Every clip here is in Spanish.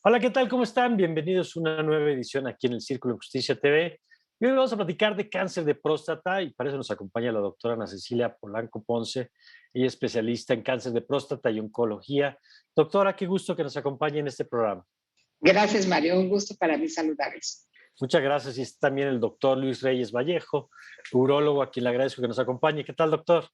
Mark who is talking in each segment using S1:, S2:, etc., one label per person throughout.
S1: Hola, ¿qué tal? ¿Cómo están? Bienvenidos a una nueva edición aquí en el Círculo de Justicia TV. Y hoy vamos a platicar de cáncer de próstata y para eso nos acompaña la doctora Ana Cecilia Polanco Ponce. Ella es especialista en cáncer de próstata y oncología. Doctora, qué gusto que nos acompañe en este programa.
S2: Gracias, Mario. Un gusto para mí saludarles.
S1: Muchas gracias. Y está también el doctor Luis Reyes Vallejo, urólogo, a quien le agradezco que nos acompañe. ¿Qué tal, doctor?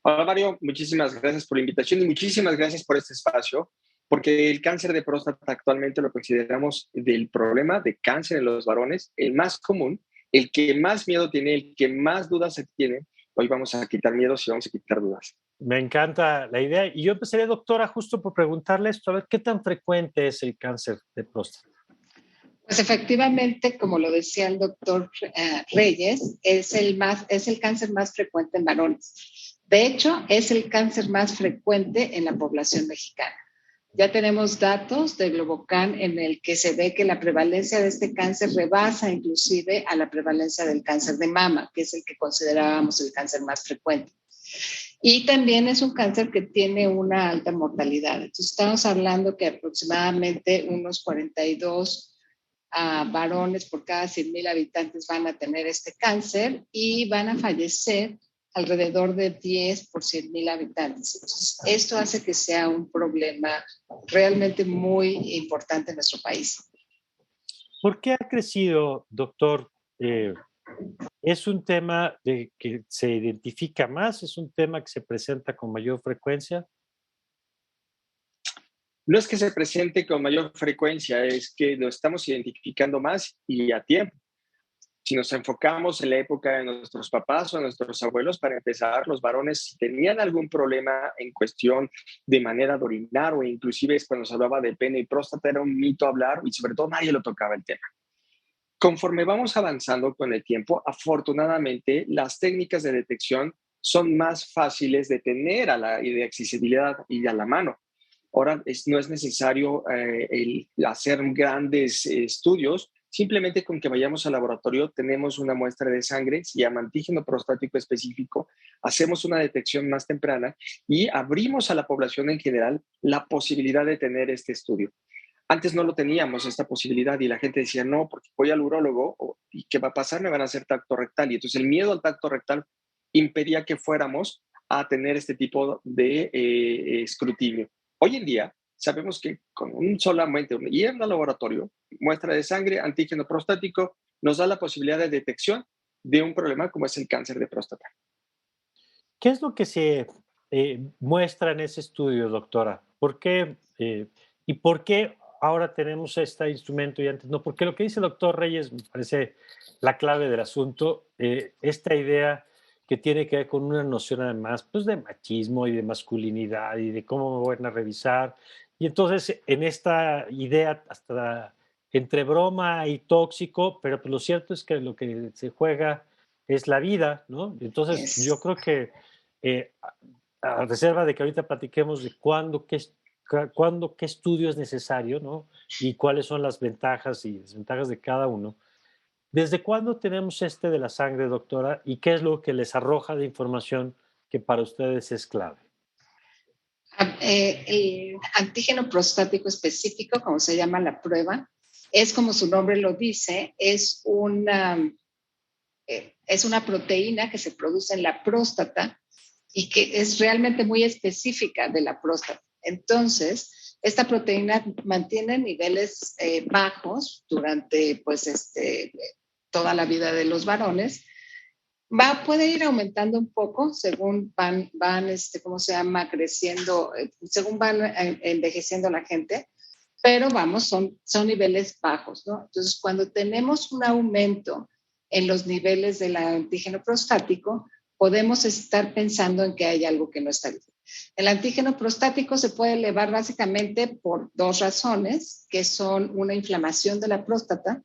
S3: Hola Mario, muchísimas gracias por la invitación y muchísimas gracias por este espacio, porque el cáncer de próstata actualmente lo consideramos del problema de cáncer en los varones el más común, el que más miedo tiene, el que más dudas se tiene. Hoy vamos a quitar miedos y vamos a quitar dudas.
S1: Me encanta la idea. Y yo empezaría, doctora, justo por preguntarle esto, a ver, ¿qué tan frecuente es el cáncer de próstata?
S2: Pues efectivamente, como lo decía el doctor Reyes, es el cáncer más frecuente en varones. De hecho, es el cáncer más frecuente en la población mexicana. Ya tenemos datos de Globocan en el que se ve que la prevalencia de este cáncer rebasa inclusive a la prevalencia del cáncer de mama, que es el que considerábamos el cáncer más frecuente. Y también es un cáncer que tiene una alta mortalidad. Entonces, estamos hablando que aproximadamente unos 42 varones por cada 100,000 habitantes van a tener este cáncer y van a fallecer alrededor de 10 por 100,000 habitantes. Entonces, esto hace que sea un problema realmente muy importante en nuestro país.
S1: ¿Por qué ha crecido, doctor? Eh, ¿Es un tema de que se identifica más? ¿Es un tema que se presenta con mayor frecuencia?
S3: No es que se presente con mayor frecuencia, es que lo estamos identificando más y a tiempo. Si nos enfocamos en la época de nuestros papás o nuestros abuelos, para empezar, los varones si tenían algún problema en cuestión de manera de orinar o inclusive cuando se hablaba de pene y próstata era un mito hablar y sobre todo nadie lo tocaba el tema. Conforme vamos avanzando con el tiempo, afortunadamente las técnicas de detección son más fáciles de tener y de accesibilidad y a la mano. Ahora no es necesario hacer grandes estudios, simplemente con que vayamos al laboratorio, tenemos una muestra de sangre, se llama antígeno prostático específico, hacemos una detección más temprana y abrimos a la población en general la posibilidad de tener este estudio. Antes no lo teníamos, esta posibilidad, y la gente decía, no, porque voy al urólogo, ¿y qué va a pasar? Me van a hacer tacto rectal. Y entonces el miedo al tacto rectal impedía que fuéramos a tener este tipo de escrutinio. Hoy en día sabemos que con un solamente ir al laboratorio, muestra de sangre, antígeno prostático, nos da la posibilidad de detección de un problema como es el cáncer de próstata.
S1: ¿Qué es lo que se muestra en ese estudio, doctora? ¿Por qué? ¿Y por qué ahora tenemos este instrumento y antes no? Porque lo que dice el doctor Reyes me parece la clave del asunto. Esta idea que tiene que ver con una noción además pues, de machismo y de masculinidad y de cómo me van a revisar. Y entonces en esta idea hasta entre broma y tóxico, pero pues, lo cierto es que lo que se juega es la vida, ¿no? Entonces yo
S2: Es,
S1: creo que eh, a reserva de que ahorita platiquemos de cuándo, qué estudio es necesario, ¿no? Y cuáles son las ventajas y desventajas de cada uno. ¿Desde cuándo tenemos este de la sangre, doctora? ¿Y qué es lo que les arroja de información que para ustedes es clave?
S2: el antígeno prostático específico, como se llama la prueba, es como su nombre lo dice, es una proteína que se produce en la próstata y que es realmente muy específica de la próstata. Entonces, esta proteína mantiene niveles bajos durante toda la vida de los varones. Puede ir aumentando un poco según ¿cómo se llama? Creciendo, según van envejeciendo la gente, pero vamos, son niveles bajos, ¿no? Entonces, cuando tenemos un aumento en los niveles del antígeno prostático, podemos estar pensando en que hay algo que no está bien. El antígeno prostático se puede elevar básicamente por dos razones, que son una inflamación de la próstata.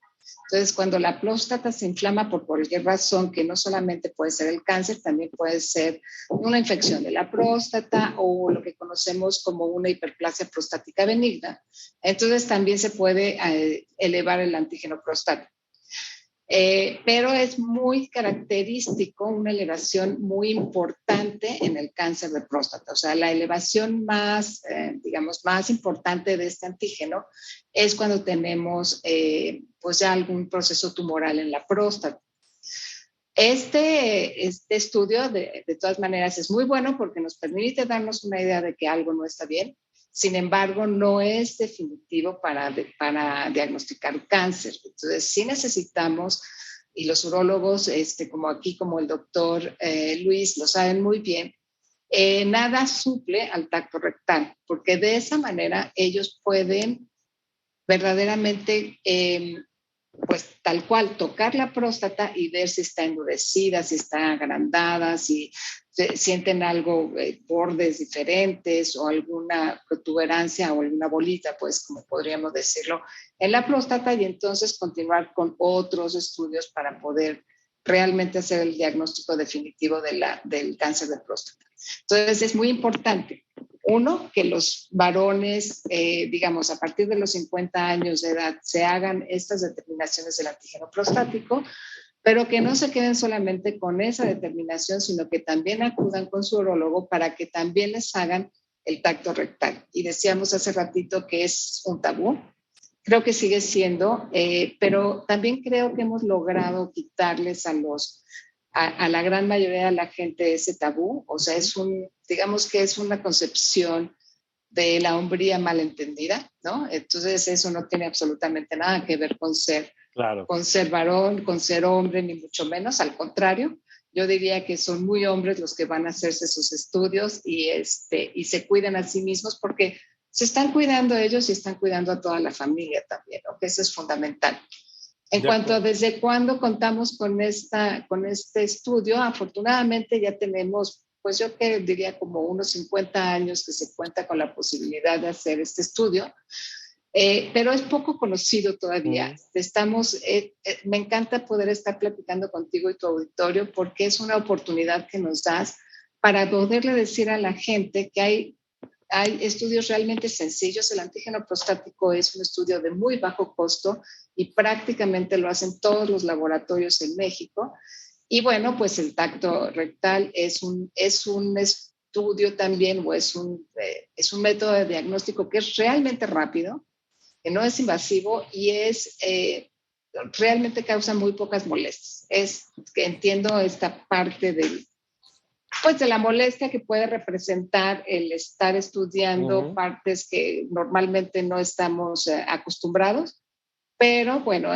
S2: Entonces, cuando la próstata se inflama por cualquier razón, que no solamente puede ser el cáncer, también puede ser una infección de la próstata o lo que conocemos como una hiperplasia prostática benigna, entonces también se puede elevar el antígeno prostático. Pero es muy característico, una elevación muy importante en el cáncer de próstata. O sea, la elevación más, digamos, más importante de este antígeno es cuando tenemos pues ya algún proceso tumoral en la próstata. Este estudio, de todas maneras, es muy bueno porque nos permite darnos una idea de que algo no está bien. Sin embargo, no es definitivo para diagnosticar cáncer. Entonces, sí necesitamos, y los urólogos, como aquí, como el doctor Luis, lo saben muy bien, nada suple al tacto rectal, porque de esa manera ellos pueden verdaderamente pues tal cual, tocar la próstata y ver si está endurecida, si está agrandada, si sienten algo, bordes diferentes o alguna protuberancia o alguna bolita, pues como podríamos decirlo, en la próstata, y entonces continuar con otros estudios para poder realmente hacer el diagnóstico definitivo del cáncer de próstata. Entonces es muy importante. Uno, que los varones, digamos, a partir de los 50 años de edad se hagan estas determinaciones del antígeno prostático, pero que no se queden solamente con esa determinación, sino que también acudan con su urólogo para que también les hagan el tacto rectal. Y decíamos hace ratito que es un tabú. Creo que sigue siendo, pero también creo que hemos logrado quitarles a la gran mayoría de la gente ese tabú. O sea, digamos que es una concepción de la hombría malentendida, ¿no? Entonces eso no tiene absolutamente nada que ver
S1: Claro.
S2: con ser varón, con ser hombre, ni mucho menos. Al contrario, yo diría que son muy hombres los que van a hacerse sus estudios y se cuidan a sí mismos porque se están cuidando ellos y están cuidando a toda la familia también, ¿no? Que eso es fundamental. En cuanto a desde cuándo contamos con este estudio, afortunadamente ya tenemos, pues yo que diría como unos 50 años que se cuenta con la posibilidad de hacer este estudio, pero es poco conocido todavía. Me encanta poder estar platicando contigo y tu auditorio porque es una oportunidad que nos das para poderle decir a la gente que hay estudios realmente sencillos. El antígeno prostático es un estudio de muy bajo costo y prácticamente lo hacen todos los laboratorios en México. Y bueno, pues el tacto rectal es un estudio también, o es un método de diagnóstico que es realmente rápido, que no es invasivo y realmente causa muy pocas molestias. Es que entiendo esta parte de la molestia que puede representar el estar estudiando partes que normalmente no estamos acostumbrados, pero bueno,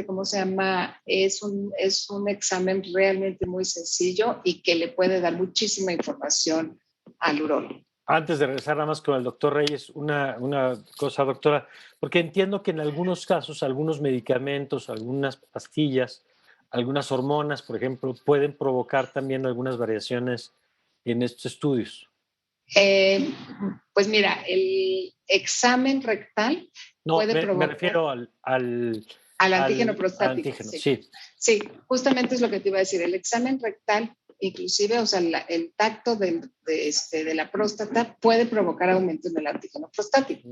S2: ¿cómo se llama? Es un examen realmente muy sencillo y que le puede dar muchísima información al urólogo.
S1: Antes de regresar nada más con el doctor Reyes, una cosa, doctora, porque entiendo que en algunos casos, algunos medicamentos, algunas pastillas, algunas hormonas, por ejemplo, pueden provocar también algunas variaciones en estos estudios.
S2: Pues mira, el examen rectal puede provocar...
S1: Me refiero al
S2: antígeno prostático.
S1: Antígeno, sí.
S2: Sí, justamente es lo que te iba a decir. El examen rectal, inclusive, o sea, el tacto de la próstata puede provocar aumento en el antígeno prostático,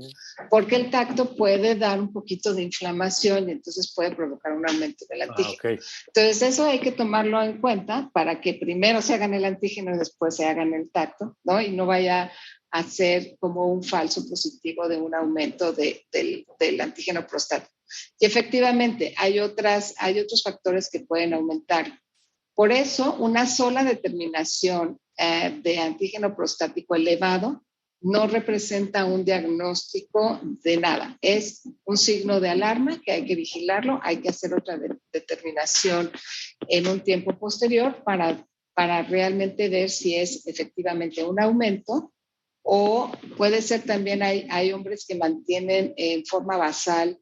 S2: porque el tacto puede dar un poquito de inflamación y entonces puede provocar un aumento del antígeno.
S1: Okay.
S2: Entonces, eso hay que tomarlo en cuenta para que primero se hagan el antígeno y después se hagan el tacto, ¿no? Y no vaya a ser como un falso positivo de un aumento del antígeno prostático. Y efectivamente, hay otros factores que pueden aumentar. Por eso, una sola determinación de antígeno prostático elevado no representa un diagnóstico de nada. Es un signo de alarma que hay que vigilarlo, hay que hacer otra determinación en un tiempo posterior para realmente ver si es efectivamente un aumento, o puede ser también, hay hombres que mantienen en forma basal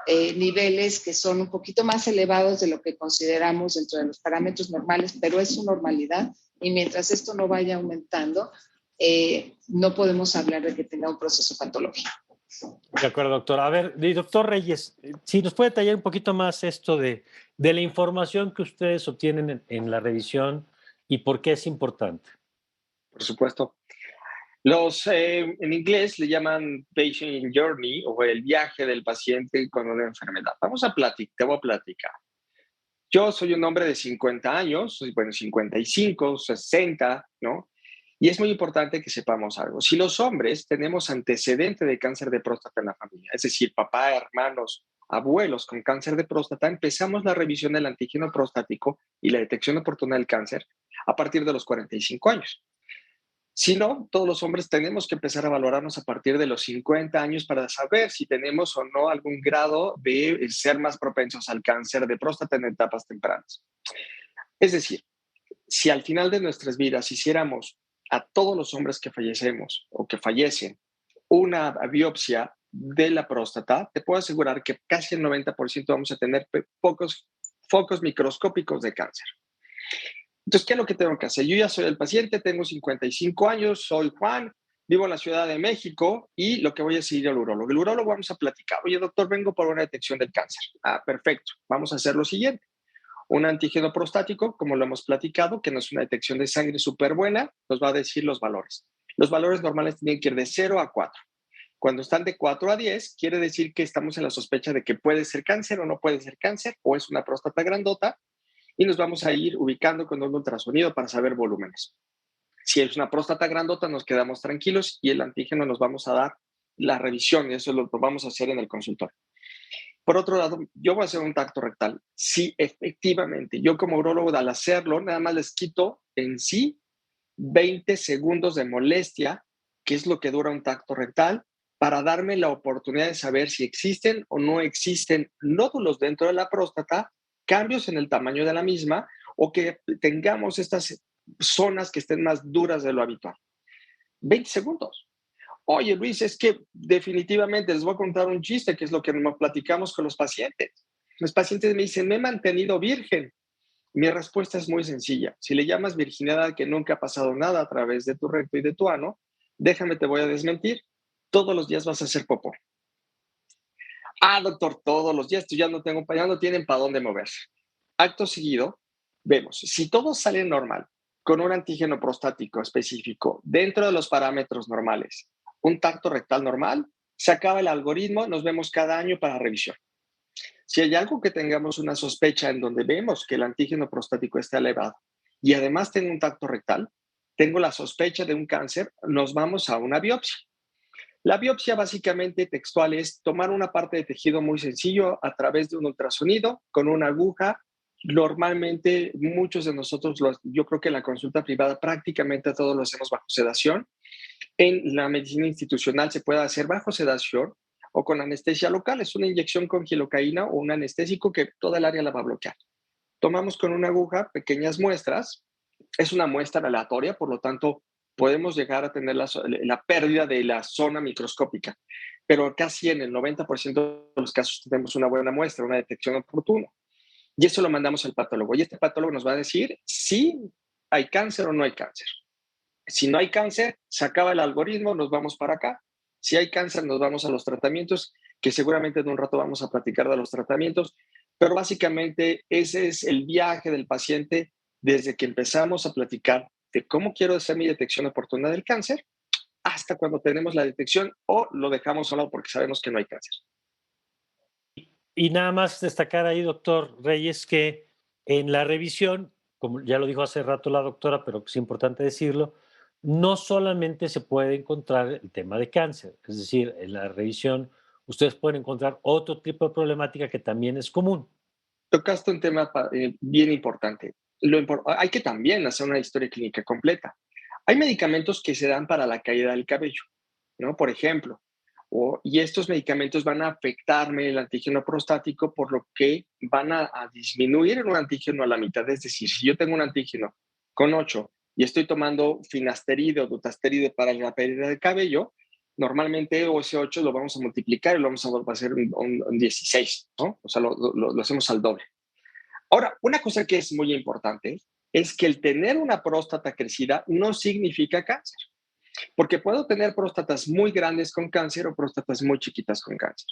S2: niveles que son un poquito más elevados de lo que consideramos dentro de los parámetros normales, pero es su normalidad, y mientras esto no vaya aumentando, no podemos hablar de que tenga un proceso patológico.
S1: De acuerdo, doctor. A ver, doctor Reyes, si nos puede detallar un poquito más esto de la información que ustedes obtienen en la revisión y por qué es importante.
S3: Por supuesto. En inglés le llaman patient journey, o el viaje del paciente con una enfermedad. Te voy a platicar. Yo soy un hombre de 50 años, bueno, 55, 60, ¿no? Y es muy importante que sepamos algo. Si los hombres tenemos antecedente de cáncer de próstata en la familia, es decir, papá, hermanos, abuelos con cáncer de próstata, empezamos la revisión del antígeno prostático y la detección oportuna del cáncer a partir de los 45 años. Si no, todos los hombres tenemos que empezar a valorarnos a partir de los 50 años para saber si tenemos o no algún grado de ser más propensos al cáncer de próstata en etapas tempranas. Es decir, si al final de nuestras vidas hiciéramos a todos los hombres que fallecemos o que fallecen una biopsia de la próstata, te puedo asegurar que casi el 90% vamos a tener pocos focos microscópicos de cáncer. Entonces, ¿qué es lo que tengo que hacer? Yo ya soy el paciente, tengo 55 años, soy Juan, vivo en la Ciudad de México y lo que voy a seguir al urólogo. El urólogo vamos a platicar. Oye, doctor, vengo por una detección del cáncer. Ah, perfecto. Vamos a hacer lo siguiente. Un antígeno prostático, como lo hemos platicado, que no es una detección de sangre súper buena, nos va a decir los valores. Los valores normales tienen que ir de 0 a 4. Cuando están de 4 a 10, quiere decir que estamos en la sospecha de que puede ser cáncer o no puede ser cáncer, o es una próstata grandota, y nos vamos a ir ubicando con un ultrasonido para saber volúmenes. Si es una próstata grandota, nos quedamos tranquilos y el antígeno nos vamos a dar la revisión, y eso lo vamos a hacer en el consultorio. Por otro lado, yo voy a hacer un tacto rectal. Sí, efectivamente, yo como urólogo al hacerlo, nada más les quito en sí 20 segundos de molestia, que es lo que dura un tacto rectal, para darme la oportunidad de saber si existen o no existen nódulos dentro de la próstata, cambios en el tamaño de la misma o que tengamos estas zonas que estén más duras de lo habitual. 20 segundos. Oye, Luis, es que definitivamente les voy a contar un chiste, que es lo que nos platicamos con los pacientes. Los pacientes me dicen, me he mantenido virgen. Mi respuesta es muy sencilla. Si le llamas virginidad que nunca ha pasado nada a través de tu recto y de tu ano, déjame, te voy a desmentir. Todos los días vas a hacer popó. Ah, doctor, todos los días, tú ya no tienen para dónde moverse. Acto seguido, vemos, si todo sale normal, con un antígeno prostático específico, dentro de los parámetros normales, un tacto rectal normal, se acaba el algoritmo, nos vemos cada año para revisión. Si hay algo que tengamos una sospecha en donde vemos que el antígeno prostático está elevado y además tengo un tacto rectal, tengo la sospecha de un cáncer, nos vamos a una biopsia. La biopsia básicamente textual es tomar una parte de tejido muy sencillo a través de un ultrasonido con una aguja. Normalmente muchos de nosotros, yo creo que en la consulta privada prácticamente todos lo hacemos bajo sedación. En la medicina institucional se puede hacer bajo sedación o con anestesia local. Es una inyección con gilocaína o un anestésico que toda el área la va a bloquear. Tomamos con una aguja pequeñas muestras. Es una muestra aleatoria, por lo tanto, podemos llegar a tener la pérdida de la zona microscópica, pero casi en el 90% de los casos tenemos una buena muestra, una detección oportuna. Y eso lo mandamos al patólogo. Y este patólogo nos va a decir si hay cáncer o no hay cáncer. Si no hay cáncer, se acaba el algoritmo, nos vamos para acá. Si hay cáncer, nos vamos a los tratamientos, que seguramente en un rato vamos a platicar de los tratamientos, pero básicamente ese es el viaje del paciente desde que empezamos a platicar de cómo quiero hacer mi detección oportuna del cáncer hasta cuando tenemos la detección o lo dejamos solo porque sabemos que no hay cáncer.
S1: Y nada más destacar ahí, doctor Reyes, que en la revisión, como ya lo dijo hace rato la doctora, pero es importante decirlo, no solamente se puede encontrar el tema de cáncer, es decir, en la revisión ustedes pueden encontrar otro tipo de problemática que también es común.
S3: Tocaste un tema bien importante. Hay que también hacer una historia clínica completa. Hay medicamentos que se dan para la caída del cabello, ¿no? Por ejemplo, y estos medicamentos van a afectarme el antígeno prostático, por lo que van a disminuir en un antígeno a la mitad. Es decir, si yo tengo un antígeno con 8 y estoy tomando finasteride o dutasteride para la pérdida de cabello, normalmente ese 8 lo vamos a multiplicar y lo vamos a hacer un 16, ¿no? O sea, lo hacemos al doble. Ahora, una cosa que es muy importante es que el tener una próstata crecida no significa cáncer. Porque puedo tener próstatas muy grandes con cáncer o próstatas muy chiquitas con cáncer.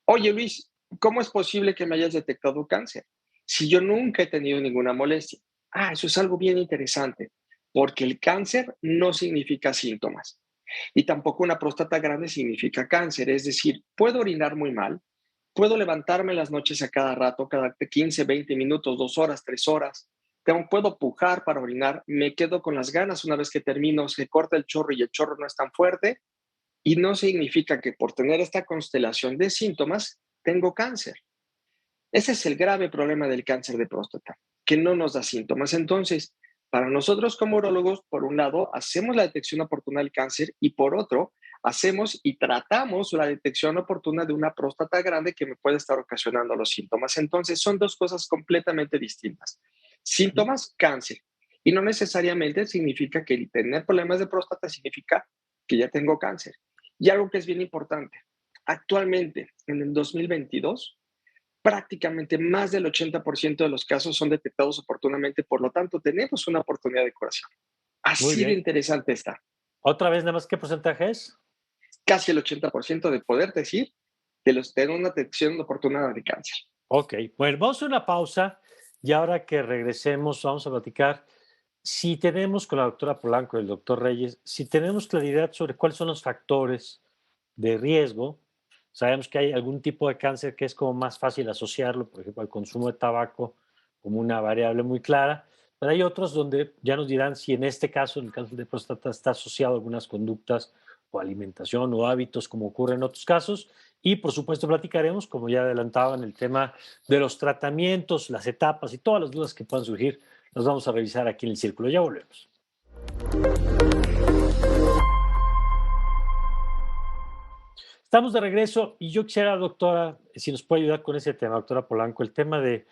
S3: Oye, Luis, ¿cómo es posible que me hayas detectado cáncer si yo nunca he tenido ninguna molestia? Ah, eso es algo bien interesante, porque el cáncer no significa síntomas y tampoco una próstata grande significa cáncer. Es decir, puedo orinar muy mal, Puedo levantarme en las noches a cada rato, cada 15, 20 minutos, 2 horas, 3 horas. Puedo pujar para orinar, me quedo con las ganas una vez que termino, se corta el chorro y el chorro no es tan fuerte. Y no significa que por tener esta constelación de síntomas tengo cáncer. Ese es el grave problema del cáncer de próstata, que no nos da síntomas. Entonces, para nosotros como urólogos, por un lado, hacemos la detección oportuna del cáncer y por otro, hacemos y tratamos la detección oportuna de una próstata grande que me puede estar ocasionando los síntomas. Entonces, son dos cosas completamente distintas. Síntomas, cáncer. Y no necesariamente significa que el tener problemas de próstata significa que ya tengo cáncer. Y algo que es bien importante, actualmente, en el 2022, prácticamente más del 80% de los casos son detectados oportunamente, por lo tanto, tenemos una oportunidad de curación.
S1: Muy
S3: Así de
S1: bien.
S3: interesante está.
S1: Otra vez, nada más, ¿qué porcentaje es?
S3: Casi el 80% de poder decir tener una detección oportuna de cáncer.
S1: Ok, bueno, vamos a una pausa y ahora que regresemos vamos a platicar si tenemos con la doctora Polanco y el doctor Reyes, si tenemos claridad sobre cuáles son los factores de riesgo. Sabemos que hay algún tipo de cáncer que es como más fácil asociarlo, por ejemplo, al consumo de tabaco como una variable muy clara, pero hay otros donde ya nos dirán si en este caso, en el cáncer de próstata, está asociado a algunas conductas o alimentación o hábitos como ocurre en otros casos. Y por supuesto platicaremos, como ya adelantaban, el tema de los tratamientos, las etapas y todas las dudas que puedan surgir. Los vamos a revisar aquí en el círculo. Ya volvemos. Estamos de regreso y yo quisiera, doctora, si nos puede ayudar con ese tema, doctora Polanco, el tema de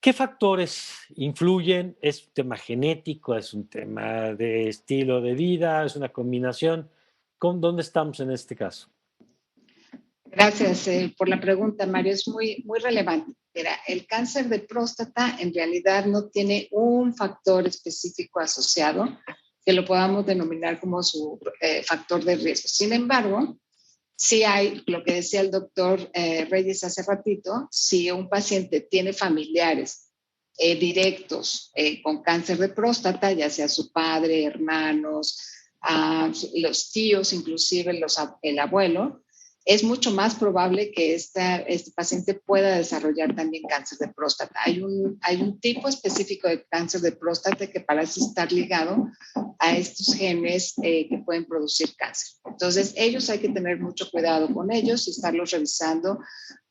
S1: qué factores influyen. ¿Es un tema genético? ¿Es un tema de estilo de vida? ¿Es una combinación? ¿Dónde estamos en este caso?
S2: Gracias por la pregunta, Mario. Es muy relevante. Mira, el cáncer de próstata en realidad no tiene un factor específico asociado que lo podamos denominar como su factor de riesgo. Sin embargo, sí hay, lo que decía el doctor Reyes hace ratito, si un paciente tiene familiares directos con cáncer de próstata, ya sea su padre, hermanos, los tíos, inclusive el abuelo, es mucho más probable que este paciente pueda desarrollar también cáncer de próstata. Hay un tipo específico de cáncer de próstata que parece estar ligado a estos genes que pueden producir cáncer. Entonces, ellos hay que tener mucho cuidado con ellos y estarlos revisando,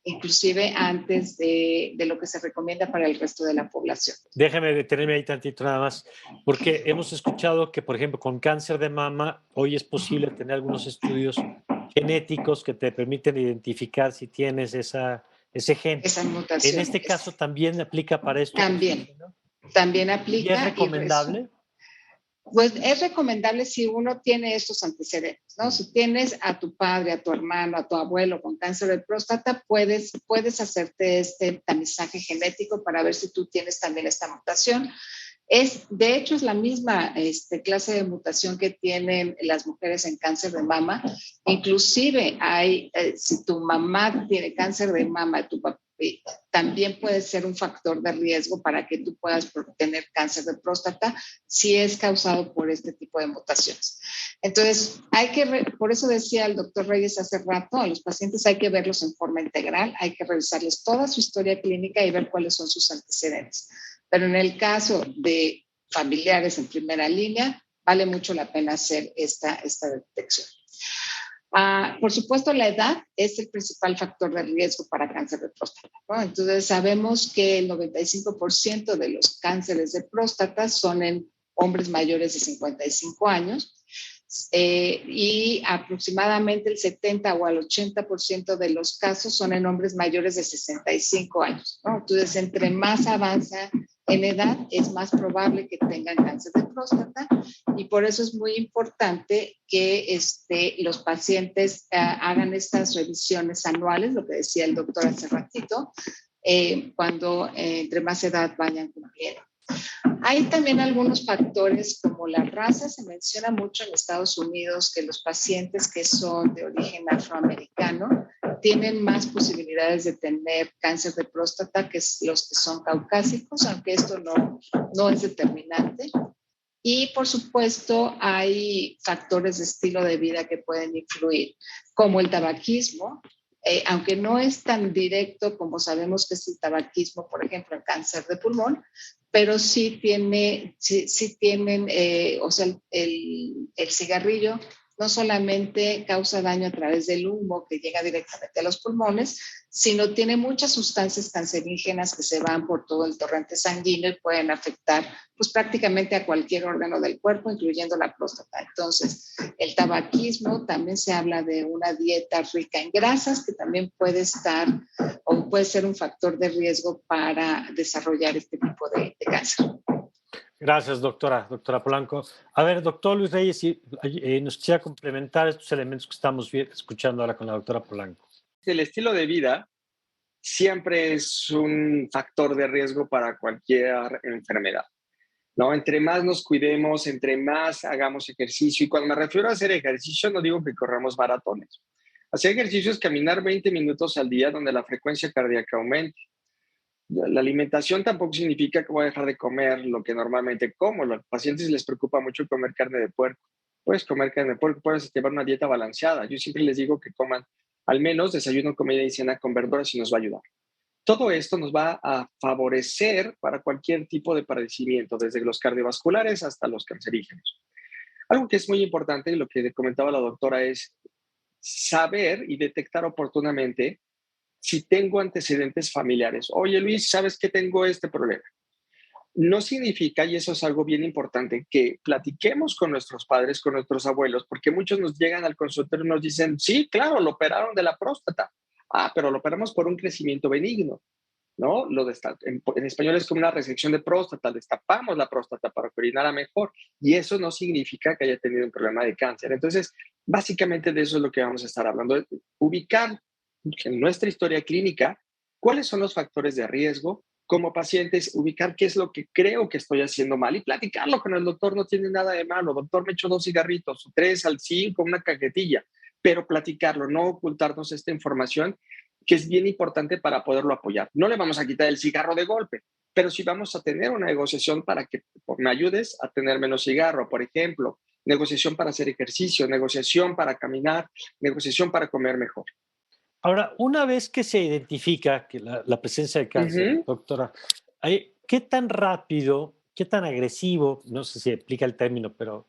S2: inclusive antes de lo que se recomienda para el resto de la población.
S1: Déjame detenerme ahí tantito nada más, porque hemos escuchado que, por ejemplo, con cáncer de mama, hoy es posible tener algunos estudios genéticos que te permiten identificar si tienes ese gen.
S2: Esa
S1: En
S2: mutación.
S1: este caso también aplica para esto.
S2: También
S1: ¿Y
S2: aplica.
S1: es recomendable?
S2: Pues es recomendable si uno tiene estos antecedentes, ¿no? Si tienes a tu padre, a tu hermano, a tu abuelo con cáncer de próstata, puedes hacerte este tamizaje genético para ver si tú tienes también esta mutación. De hecho, es la misma clase de mutación que tienen las mujeres en cáncer de mama. Inclusive si tu mamá tiene cáncer de mama, tu papá, también puede ser un factor de riesgo para que tú puedas tener cáncer de próstata si es causado por este tipo de mutaciones. Entonces, por eso decía el doctor Reyes hace rato, a los pacientes hay que verlos en forma integral, hay que revisarles toda su historia clínica y ver cuáles son sus antecedentes. Pero en el caso de familiares en primera línea, vale mucho la pena hacer esta detección. Por supuesto, la edad es el principal factor de riesgo para cáncer de próstata, ¿no? Entonces, sabemos que el 95% de los cánceres de próstata son en hombres mayores de 55 años y aproximadamente el 70 o al 80% de los casos son en hombres mayores de 65 años, ¿no? Entonces, entre más avanza en edad, es más probable que tengan cáncer de próstata y por eso es muy importante que los pacientes hagan estas revisiones anuales, lo que decía el doctor hace ratito, cuando entre más edad vayan cumpliendo. Hay también algunos factores como la raza. Se menciona mucho en Estados Unidos que los pacientes que son de origen afroamericano tienen más posibilidades de tener cáncer de próstata que los que son caucásicos, aunque esto no es determinante. Y por supuesto hay factores de estilo de vida que pueden influir, como el tabaquismo, aunque no es tan directo como sabemos que es el tabaquismo, por ejemplo, el cáncer de pulmón, pero sí tienen, o sea, el cigarrillo no solamente causa daño a través del humo que llega directamente a los pulmones, sino tiene muchas sustancias cancerígenas que se van por todo el torrente sanguíneo y pueden afectar pues prácticamente a cualquier órgano del cuerpo, incluyendo la próstata. Entonces, el tabaquismo, también se habla de una dieta rica en grasas que también puede estar o puede ser un factor de riesgo para desarrollar este tipo de cáncer.
S1: Gracias, doctora Polanco. A ver, doctor Luis Reyes, si, nos quisiera complementar estos elementos que estamos escuchando ahora con la doctora Polanco.
S3: El estilo de vida siempre es un factor de riesgo para cualquier enfermedad, ¿no? Entre más nos cuidemos, entre más hagamos ejercicio, y cuando me refiero a hacer ejercicio, no digo que corramos maratones. Hacer ejercicio es caminar 20 minutos al día donde la frecuencia cardíaca aumente. La alimentación tampoco significa que voy a dejar de comer lo que normalmente como. A los pacientes les preocupa mucho comer carne de puerco. Puedes comer carne de puerco, puedes llevar una dieta balanceada. Yo siempre les digo que coman al menos desayuno, comida y cena con verduras y nos va a ayudar. Todo esto nos va a favorecer para cualquier tipo de padecimiento, desde los cardiovasculares hasta los cancerígenos. Algo que es muy importante, y lo que comentaba la doctora, es saber y detectar oportunamente si tengo antecedentes familiares. Oye, Luis, ¿sabes que tengo este problema? No significa, y eso es algo bien importante, que platiquemos con nuestros padres, con nuestros abuelos, porque muchos nos llegan al consultorio y nos dicen, sí, claro, lo operaron de la próstata. Ah, pero lo operamos por un crecimiento benigno, ¿no? En español es como una resección de próstata, destapamos la próstata para que orinara mejor, y eso no significa que haya tenido un problema de cáncer. Entonces, básicamente de eso es lo que vamos a estar hablando, ubicar en nuestra historia clínica cuáles son los factores de riesgo como pacientes, ubicar qué es lo que creo que estoy haciendo mal y platicarlo con el doctor. No tiene nada de malo. Doctor, me echo 2 cigarritos, 3 al 5, una cajetilla, pero platicarlo, no ocultarnos esta información que es bien importante para poderlo apoyar. No le vamos a quitar el cigarro de golpe, pero sí vamos a tener una negociación para que me ayudes a tener menos cigarro, por ejemplo, negociación para hacer ejercicio, negociación para caminar, negociación para comer mejor.
S1: Ahora, una vez que se identifica que la presencia de cáncer, doctora, ¿qué tan rápido, qué tan agresivo, no sé si aplica el término, pero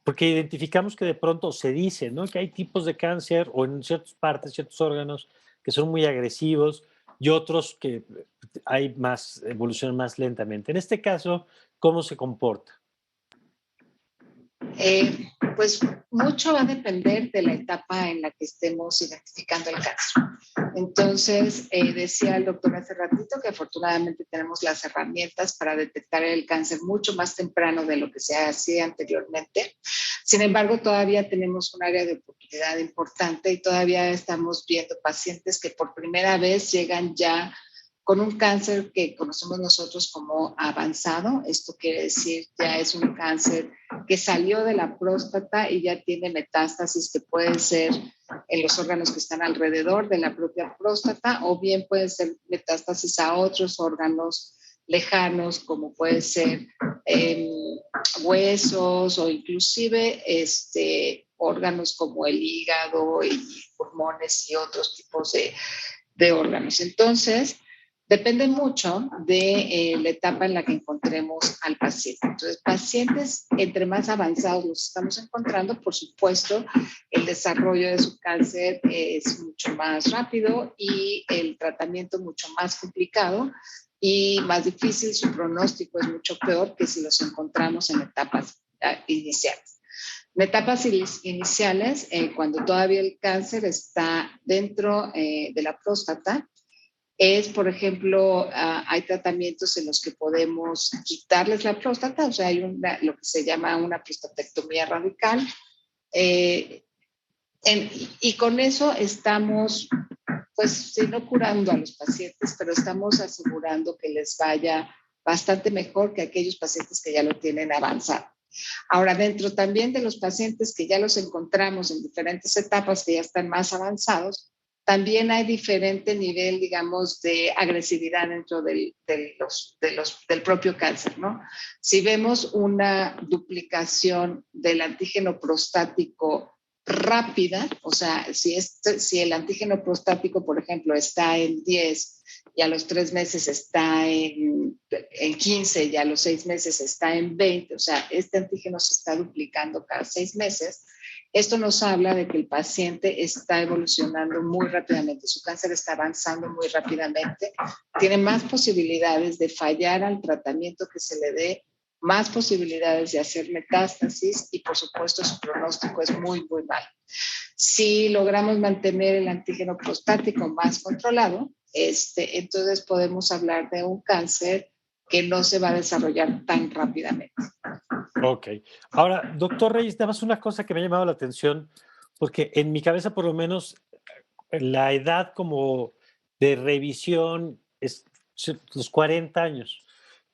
S1: porque identificamos que de pronto se dice, ¿no? Que hay tipos de cáncer o en ciertas partes, ciertos órganos que son muy agresivos y otros que hay más, evolucionan más lentamente. En este caso, ¿cómo se comporta?
S2: Pues mucho va a depender de la etapa en la que estemos identificando el cáncer. Entonces, decía el doctor hace ratito que afortunadamente tenemos las herramientas para detectar el cáncer mucho más temprano de lo que se hacía anteriormente. Sin embargo, todavía tenemos un área de oportunidad importante y todavía estamos viendo pacientes que por primera vez llegan ya con un cáncer que conocemos nosotros como avanzado. Esto quiere decir ya es un cáncer que salió de la próstata y ya tiene metástasis que pueden ser en los órganos que están alrededor de la propia próstata o bien pueden ser metástasis a otros órganos lejanos como puede ser huesos o inclusive órganos como el hígado y pulmones y otros tipos de órganos. Entonces, depende mucho de la etapa en la que encontremos al paciente. Entonces, pacientes entre más avanzados los estamos encontrando, por supuesto, el desarrollo de su cáncer es mucho más rápido y el tratamiento mucho más complicado y más difícil. Su pronóstico es mucho peor que si los encontramos en etapas iniciales. En etapas iniciales, cuando todavía el cáncer está dentro de la próstata, por ejemplo, hay tratamientos en los que podemos quitarles la próstata, o sea, hay lo que se llama una prostatectomía radical, y con eso estamos, pues, si no curando a los pacientes, pero estamos asegurando que les vaya bastante mejor que aquellos pacientes que ya lo tienen avanzado. Ahora, dentro también de los pacientes que ya los encontramos en diferentes etapas que ya están más avanzados, también hay diferente nivel, digamos, de agresividad dentro del propio cáncer, ¿no? Si vemos una duplicación del antígeno prostático rápida, o sea, si el antígeno prostático, por ejemplo, está en 10 y a los 3 meses está en 15 y a los 6 meses está en 20, o sea, este antígeno se está duplicando cada 6 meses, esto nos habla de que el paciente está evolucionando muy rápidamente, su cáncer está avanzando muy rápidamente, tiene más posibilidades de fallar al tratamiento que se le dé, más posibilidades de hacer metástasis y por supuesto su pronóstico es muy, muy malo. Si logramos mantener el antígeno prostático más controlado, entonces podemos hablar de un cáncer que no se va a desarrollar tan rápidamente.
S1: Ok. Ahora, doctor Reyes, nada más una cosa que me ha llamado la atención, porque en mi cabeza por lo menos la edad como de revisión es los 40 años,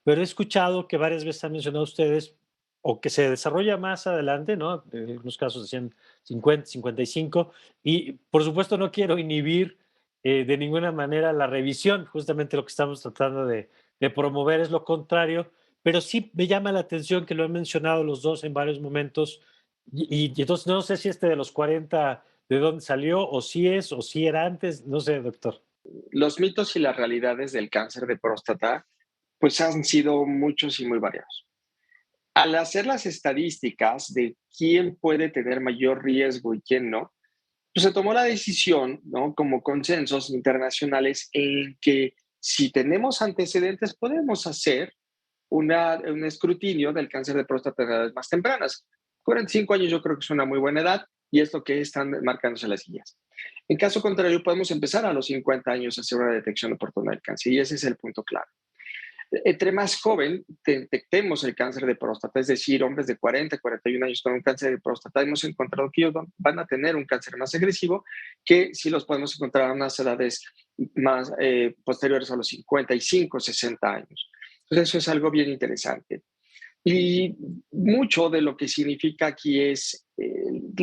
S1: pero he escuchado que varias veces han mencionado ustedes o que se desarrolla más adelante, ¿no? En algunos casos decían 50, 55, y por supuesto no quiero inhibir de ninguna manera la revisión, justamente lo que estamos tratando de promover es lo contrario, pero sí me llama la atención que lo han mencionado los dos en varios momentos, y entonces no sé si de los 40 de dónde salió, o si es, o si era antes, no sé, doctor.
S3: Los mitos y las realidades del cáncer de próstata, pues han sido muchos y muy variados. Al hacer las estadísticas de quién puede tener mayor riesgo y quién no, pues se tomó la decisión, ¿no? Como consensos internacionales en que si tenemos antecedentes podemos hacer un escrutinio del cáncer de próstata en edades más tempranas. 45 años yo creo que es una muy buena edad y es lo que están marcándose las guías. En caso contrario, podemos empezar a los 50 años a hacer una detección oportuna del cáncer y ese es el punto clave. Entre más joven detectemos el cáncer de próstata, es decir, hombres de 40, 41 años con un cáncer de próstata, hemos encontrado que ellos van a tener un cáncer más agresivo que si los podemos encontrar a unas edades más posteriores a los 55, 60 años. Entonces, eso es algo bien interesante. Y mucho de lo que significa aquí es,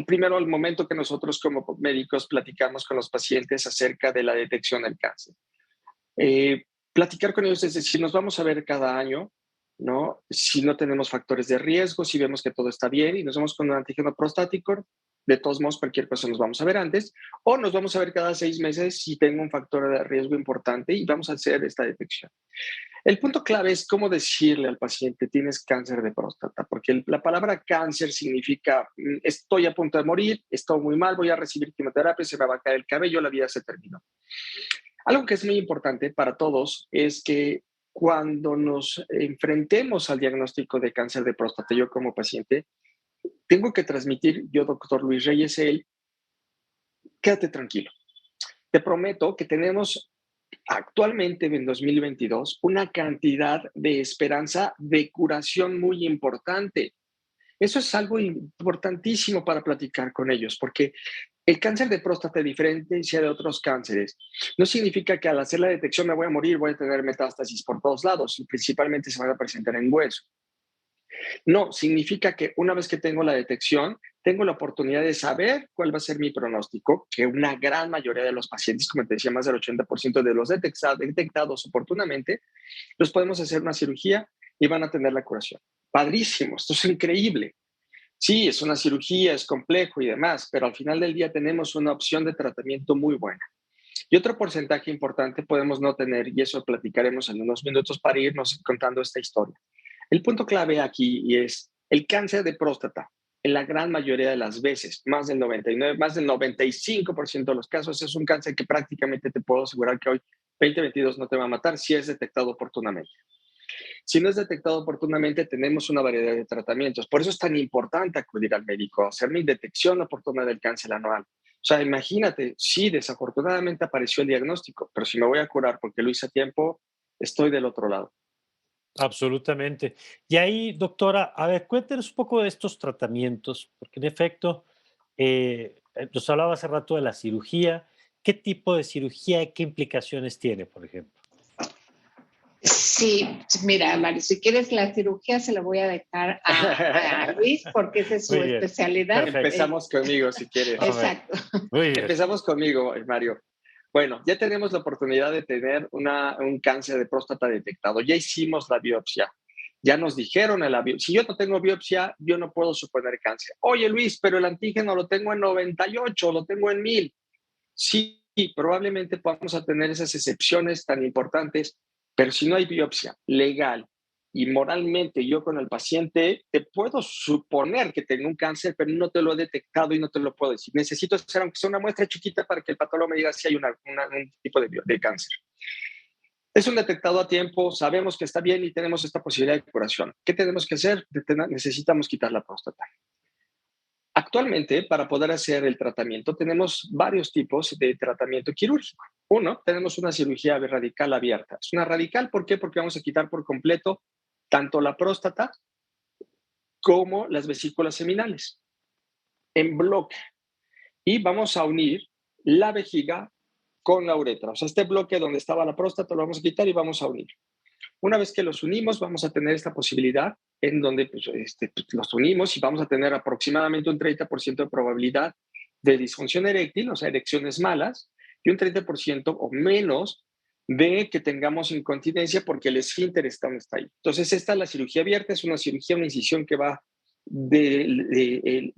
S3: primero, el momento que nosotros como médicos platicamos con los pacientes acerca de la detección del cáncer. Platicar con ellos es decir, nos vamos a ver cada año, ¿no? Si no tenemos factores de riesgo, si vemos que todo está bien y nos vamos con un antígeno prostático, de todos modos, cualquier cosa nos vamos a ver antes, o nos vamos a ver cada 6 meses si tengo un factor de riesgo importante y vamos a hacer esta detección. El punto clave es cómo decirle al paciente, tienes cáncer de próstata, porque la palabra cáncer significa, estoy a punto de morir, estoy muy mal, voy a recibir quimioterapia, se me va a caer el cabello, la vida se terminó. Algo que es muy importante para todos es que cuando nos enfrentemos al diagnóstico de cáncer de próstata, yo como paciente, tengo que transmitir, yo, doctor Luis Reyes, quédate tranquilo. Te prometo que tenemos actualmente en 2022 una cantidad de esperanza de curación muy importante. Eso es algo importantísimo para platicar con ellos, porque el cáncer de próstata, a diferencia de otros cánceres, no significa que al hacer la detección me voy a morir, voy a tener metástasis por todos lados, y principalmente se van a presentar en hueso. No, significa que una vez que tengo la detección, tengo la oportunidad de saber cuál va a ser mi pronóstico, que una gran mayoría de los pacientes, como te decía, más del 80% de los detectados oportunamente, los podemos hacer una cirugía y van a tener la curación. Padrísimo, esto es increíble. Sí, es una cirugía, es complejo y demás, pero al final del día tenemos una opción de tratamiento muy buena. Y otro porcentaje importante podemos no tener, y eso platicaremos en unos minutos para irnos contando esta historia. El punto clave aquí es el cáncer de próstata. En la gran mayoría de las veces, más del 99, más del 95% de los casos, es un cáncer que prácticamente te puedo asegurar que hoy 2022 no te va a matar si es detectado oportunamente. Si no es detectado oportunamente, tenemos una variedad de tratamientos. Por eso es tan importante acudir al médico, hacer mi detección oportuna del cáncer anual. O sea, imagínate, sí, desafortunadamente apareció el diagnóstico, pero si me voy a curar porque lo hice a tiempo, estoy del otro lado.
S1: Absolutamente. Y ahí, doctora, a ver, cuéntenos un poco de estos tratamientos, porque en efecto, nos hablaba hace rato de la cirugía. ¿Qué tipo de cirugía y qué implicaciones tiene, por ejemplo?
S2: Sí, mira, Mario, si quieres la cirugía se la voy a dejar a Luis porque esa es su
S1: Muy bien,
S2: especialidad.
S1: perfecto.
S3: Empezamos conmigo, si quieres.
S2: Exacto.
S1: Muy bien.
S3: Empezamos conmigo, Mario. Bueno, ya tenemos la oportunidad de tener un cáncer de próstata detectado. Ya hicimos la biopsia. Ya nos dijeron en la biopsia, si yo no tengo biopsia, yo no puedo suponer cáncer. Oye, Luis, pero el antígeno lo tengo en 98, lo tengo en 1000. Sí, probablemente vamos a tener esas excepciones tan importantes, pero si no hay biopsia legal y moralmente yo con el paciente, te puedo suponer que tengo un cáncer, pero no te lo he detectado y no te lo puedo decir. Necesito hacer aunque sea una muestra chiquita para que el patólogo me diga si hay un tipo de cáncer. Es un detectado a tiempo, sabemos que está bien y tenemos esta posibilidad de curación. ¿Qué tenemos que hacer? Necesitamos quitar la próstata. Actualmente, para poder hacer el tratamiento, tenemos varios tipos de tratamiento quirúrgico. Uno, tenemos una cirugía radical abierta. Es una radical, ¿por qué? Porque vamos a quitar por completo tanto la próstata como las vesículas seminales en bloque. Y vamos a unir la vejiga con la uretra. O sea, este bloque donde estaba la próstata lo vamos a quitar y vamos a unir. Una vez que los unimos, vamos a tener esta posibilidad en donde pues, los unimos y vamos a tener aproximadamente un 30% de probabilidad de disfunción eréctil, o sea, erecciones malas, y un 30% o menos de que tengamos incontinencia porque el esfínter está donde está ahí. Entonces, esta es la cirugía abierta, es una cirugía, una incisión que va de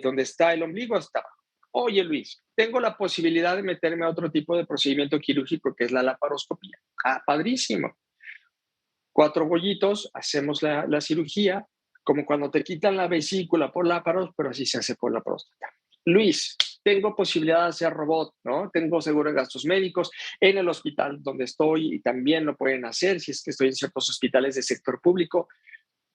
S3: donde está el ombligo hasta abajo. Oye, Luis, tengo la posibilidad de meterme a otro tipo de procedimiento quirúrgico que es la laparoscopía. Ah, padrísimo. 4 bollitos, hacemos la cirugía, como cuando te quitan la vesícula por láparos, pero así se hace por la próstata. Luis, tengo posibilidad de hacer robot, ¿no? Tengo seguro de gastos médicos en el hospital donde estoy y también lo pueden hacer si es que estoy en ciertos hospitales de sector público.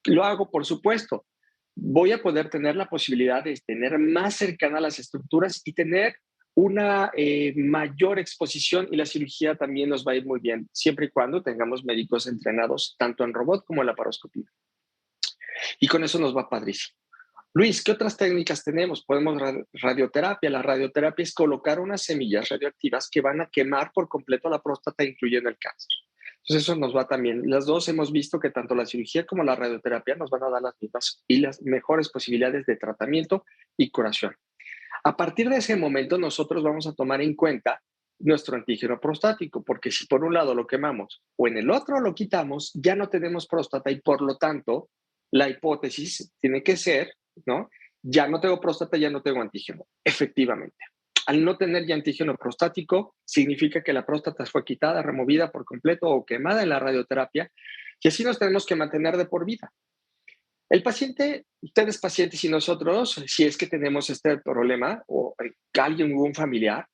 S3: Lo hago, por supuesto. Voy a poder tener la posibilidad de tener más cercana las estructuras y tener una mayor exposición y la cirugía también nos va a ir muy bien, siempre y cuando tengamos médicos entrenados tanto en robot como en laparoscopía. Y con eso nos va padrísimo. Luis, ¿qué otras técnicas tenemos? Podemos radioterapia. La radioterapia es colocar unas semillas radioactivas que van a quemar por completo la próstata, incluyendo el cáncer. Entonces eso nos va también. Las dos hemos visto que tanto la cirugía como la radioterapia nos van a dar las mismas y las mejores posibilidades de tratamiento y curación. A partir de ese momento nosotros vamos a tomar en cuenta nuestro antígeno prostático, porque si por un lado lo quemamos o en el otro lo quitamos, ya no tenemos próstata y por lo tanto la hipótesis tiene que ser, ¿no? Ya no tengo próstata, ya no tengo antígeno. Efectivamente. Al no tener ya antígeno prostático, significa que la próstata fue quitada, removida por completo o quemada en la radioterapia y así nos tenemos que mantener de por vida. El paciente, ustedes pacientes y nosotros, si es que tenemos este problema o alguien o un familiar,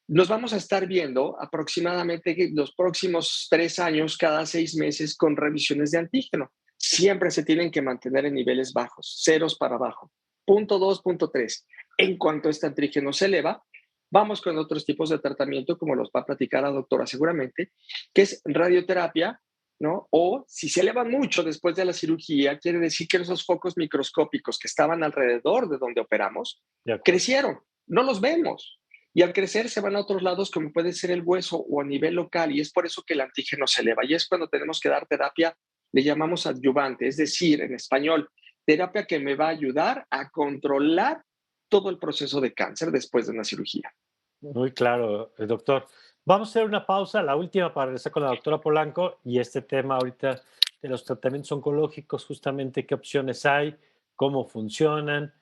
S3: nos vamos a estar viendo aproximadamente los próximos 3 años, cada 6 meses con revisiones de antígeno. Siempre se tienen que mantener en niveles bajos, ceros para abajo, 0.2, 0.3. En cuanto este antígeno se eleva, vamos con otros tipos de tratamiento, como los va a platicar la doctora seguramente, que es radioterapia, ¿no? O si se elevan mucho después de la cirugía, quiere decir que esos focos microscópicos que estaban alrededor de donde operamos, crecieron, no los vemos. Y al crecer se van a otros lados, como puede ser el hueso o a nivel local, y es por eso que el antígeno se eleva. Y es cuando tenemos que dar terapia, le llamamos adyuvante, es decir, en español, terapia que me va a ayudar a controlar todo el proceso de cáncer después de una cirugía.
S1: Muy claro, doctor. Vamos a hacer una pausa, la última, para regresar con la doctora Polanco y este tema ahorita de los tratamientos oncológicos, justamente qué opciones hay, cómo funcionan,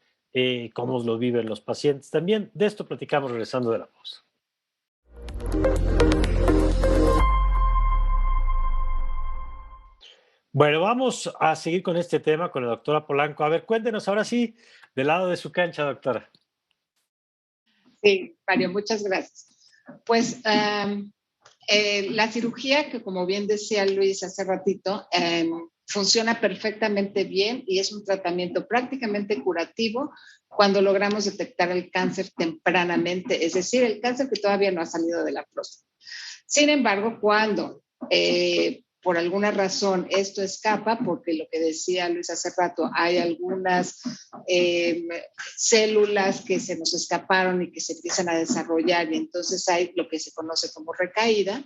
S1: cómo lo viven los pacientes. También de esto platicamos regresando de la pausa. Bueno, vamos a seguir con este tema con la doctora Polanco. A ver, cuéntenos ahora sí, del lado de su cancha, doctora.
S2: Sí, Mario, muchas gracias. Pues la cirugía, que como bien decía Luis hace ratito, funciona perfectamente bien y es un tratamiento prácticamente curativo cuando logramos detectar el cáncer tempranamente, es decir, el cáncer que todavía no ha salido de la próstata. Sin embargo, cuando por alguna razón esto escapa, porque lo que decía Luis hace rato, hay algunas células que se nos escaparon y que se empiezan a desarrollar y entonces hay lo que se conoce como recaída,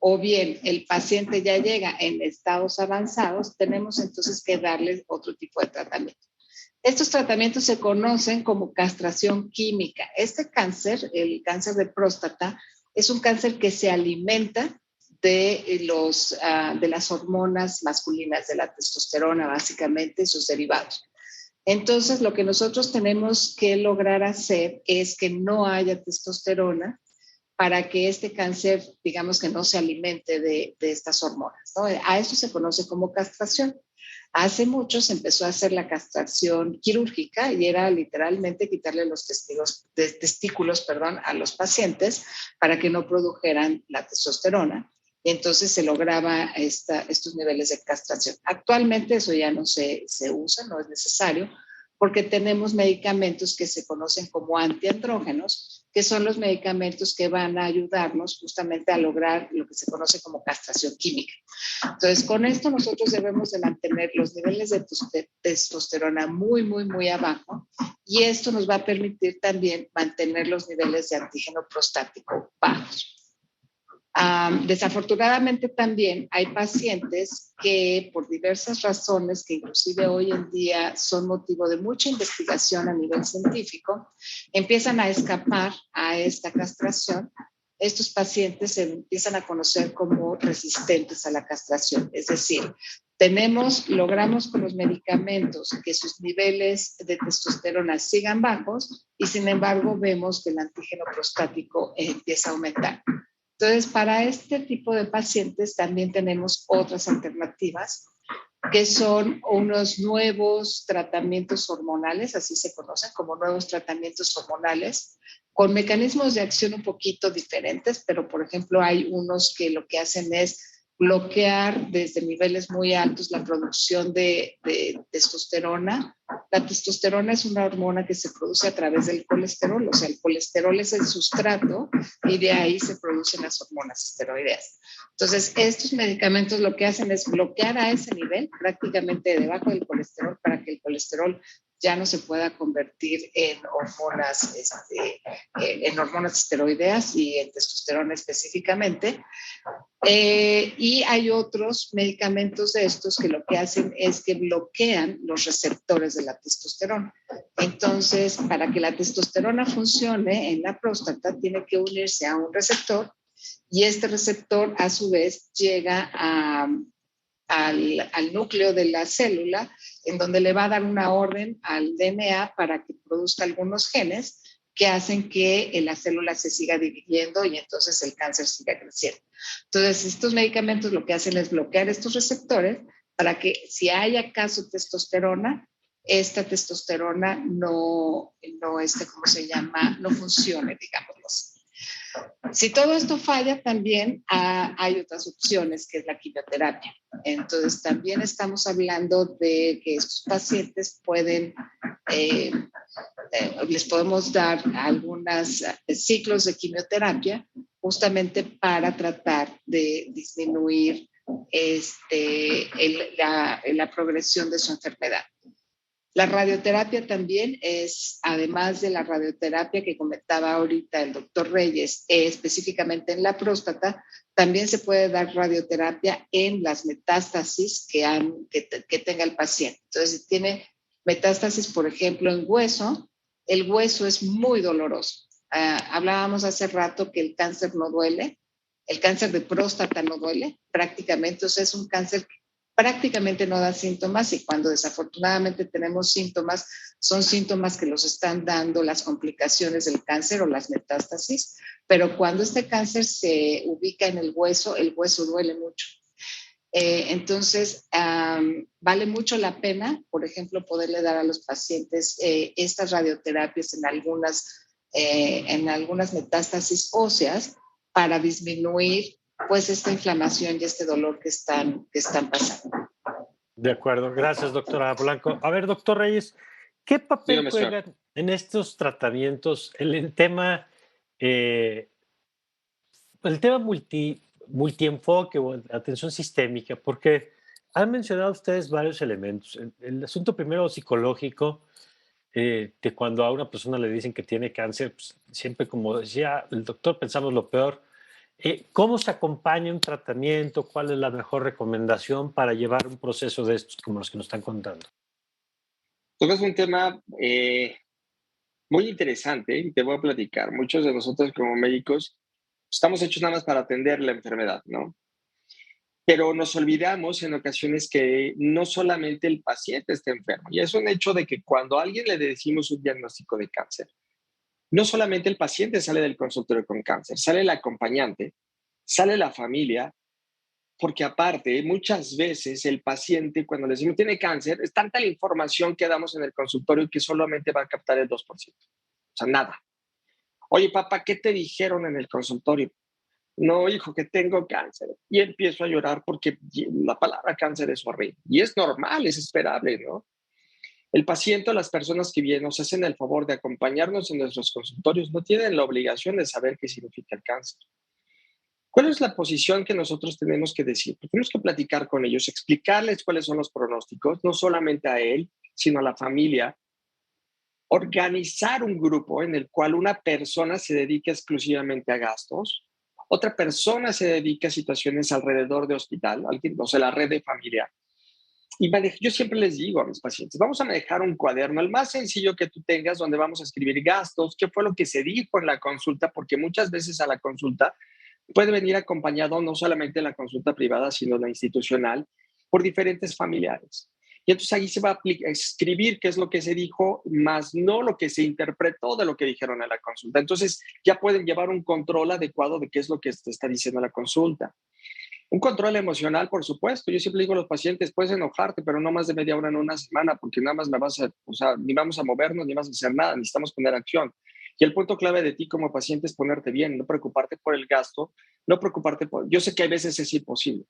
S2: o bien el paciente ya llega en estados avanzados, tenemos entonces que darle otro tipo de tratamiento. Estos tratamientos se conocen como castración química. Este cáncer, el cáncer de próstata, es un cáncer que se alimenta de las hormonas masculinas, de la testosterona básicamente y sus derivados. Entonces, lo que nosotros tenemos que lograr hacer es que no haya testosterona para que este cáncer, digamos que no se alimente de estas hormonas, ¿no? A eso se conoce como castración. Hace mucho se empezó a hacer la castración quirúrgica y era literalmente quitarle los testículos a los pacientes para que no produjeran la testosterona. Y entonces se lograba estos niveles de castración. Actualmente eso ya no se usa, no es necesario, porque tenemos medicamentos que se conocen como antiandrógenos, que son los medicamentos que van a ayudarnos justamente a lograr lo que se conoce como castración química. Entonces, con esto nosotros debemos de mantener los niveles de testosterona muy, muy, muy abajo, y esto nos va a permitir también mantener los niveles de antígeno prostático bajos. Desafortunadamente también hay pacientes que por diversas razones, que inclusive hoy en día son motivo de mucha investigación a nivel científico, empiezan a escapar a esta castración. Estos pacientes se empiezan a conocer como resistentes a la castración, es decir, logramos con los medicamentos que sus niveles de testosterona sigan bajos y sin embargo vemos que el antígeno prostático empieza a aumentar. Entonces, para este tipo de pacientes también tenemos otras alternativas, que son unos nuevos tratamientos hormonales, así se conocen como nuevos tratamientos hormonales, con mecanismos de acción un poquito diferentes, pero por ejemplo hay unos que lo que hacen es bloquear desde niveles muy altos la producción de testosterona. La testosterona es una hormona que se produce a través del colesterol, o sea, el colesterol es el sustrato y de ahí se producen las hormonas esteroideas. Entonces, estos medicamentos lo que hacen es bloquear a ese nivel, prácticamente debajo del colesterol, para que el colesterol ya no se pueda convertir en hormonas esteroideas y en testosterona específicamente. Y hay otros medicamentos de estos que lo que hacen es que bloquean los receptores de la testosterona. Entonces, para que la testosterona funcione en la próstata, tiene que unirse a un receptor y este receptor, a su vez, llega al núcleo de la célula, en donde le va a dar una orden al DNA para que produzca algunos genes que hacen que la célula se siga dividiendo y entonces el cáncer siga creciendo. Entonces, estos medicamentos lo que hacen es bloquear estos receptores para que si hay acaso testosterona, esta testosterona no funcione, digámoslo así. Si todo esto falla, también hay otras opciones, que es la quimioterapia. Entonces, también estamos hablando de que estos pacientes les podemos dar algunos ciclos de quimioterapia justamente para tratar de disminuir la progresión de su enfermedad. La radioterapia también es, además de la radioterapia que comentaba ahorita el doctor Reyes, específicamente en la próstata, también se puede dar radioterapia en las metástasis que tenga el paciente. Entonces, si tiene metástasis, por ejemplo, en hueso, el hueso es muy doloroso. Hablábamos hace rato que el cáncer no duele, el cáncer de próstata no duele prácticamente, entonces es un cáncer que prácticamente no da síntomas y cuando desafortunadamente tenemos síntomas, son síntomas que los están dando las complicaciones del cáncer o las metástasis, pero cuando este cáncer se ubica en el hueso duele mucho. Entonces, vale mucho la pena, por ejemplo, poderle dar a los pacientes estas radioterapias en algunas metástasis óseas para disminuir pues esta inflamación y este dolor que están pasando.
S1: De acuerdo, gracias, doctora Blanco. A ver, doctor Reyes, ¿qué papel juegan en estos tratamientos el tema multienfoque o atención sistémica? Porque han mencionado ustedes varios elementos. El asunto primero psicológico, de cuando a una persona le dicen que tiene cáncer, pues, siempre, como decía el doctor, pensamos lo peor. ¿Cómo se acompaña un tratamiento? ¿Cuál es la mejor recomendación para llevar un proceso de estos como los que nos están contando?
S3: Tocas un tema muy interesante y te voy a platicar. Muchos de nosotros como médicos estamos hechos nada más para atender la enfermedad, ¿no? Pero nos olvidamos en ocasiones que no solamente el paciente está enfermo, y es un hecho de que cuando a alguien le decimos un diagnóstico de cáncer, no solamente el paciente sale del consultorio con cáncer, sale el acompañante, sale la familia, porque aparte, muchas veces el paciente, cuando le decimos tiene cáncer, es tanta la información que damos en el consultorio que solamente va a captar el 2%. O sea, nada. Oye, papá, ¿qué te dijeron en el consultorio? No, hijo, que tengo cáncer. Y empiezo a llorar porque la palabra cáncer es horrible. Y es normal, es esperable, ¿no? El paciente o las personas que vienen nos hacen el favor de acompañarnos en nuestros consultorios no tienen la obligación de saber qué significa el cáncer. ¿Cuál es la posición que nosotros tenemos que decir? Pues tenemos que platicar con ellos, explicarles cuáles son los pronósticos, no solamente a él, sino a la familia. Organizar un grupo en el cual una persona se dedique exclusivamente a gastos, otra persona se dedica a situaciones alrededor de hospital, o sea, la red de familia. Y yo siempre les digo a mis pacientes, vamos a manejar un cuaderno, el más sencillo que tú tengas, donde vamos a escribir gastos, qué fue lo que se dijo en la consulta, porque muchas veces a la consulta puede venir acompañado no solamente la consulta privada, sino la institucional, por diferentes familiares. Y entonces ahí se va a escribir qué es lo que se dijo, más no lo que se interpretó de lo que dijeron en la consulta. Entonces ya pueden llevar un control adecuado de qué es lo que te está diciendo la consulta. Un control emocional, por supuesto. Yo siempre digo a los pacientes, puedes enojarte, pero no más de media hora en una semana, porque nada más me vas a, o sea, ni vamos a movernos, ni vas a hacer nada, necesitamos poner acción. Y el punto clave de ti como paciente es ponerte bien, no preocuparte por el gasto, no preocuparte por... Yo sé que a veces es imposible,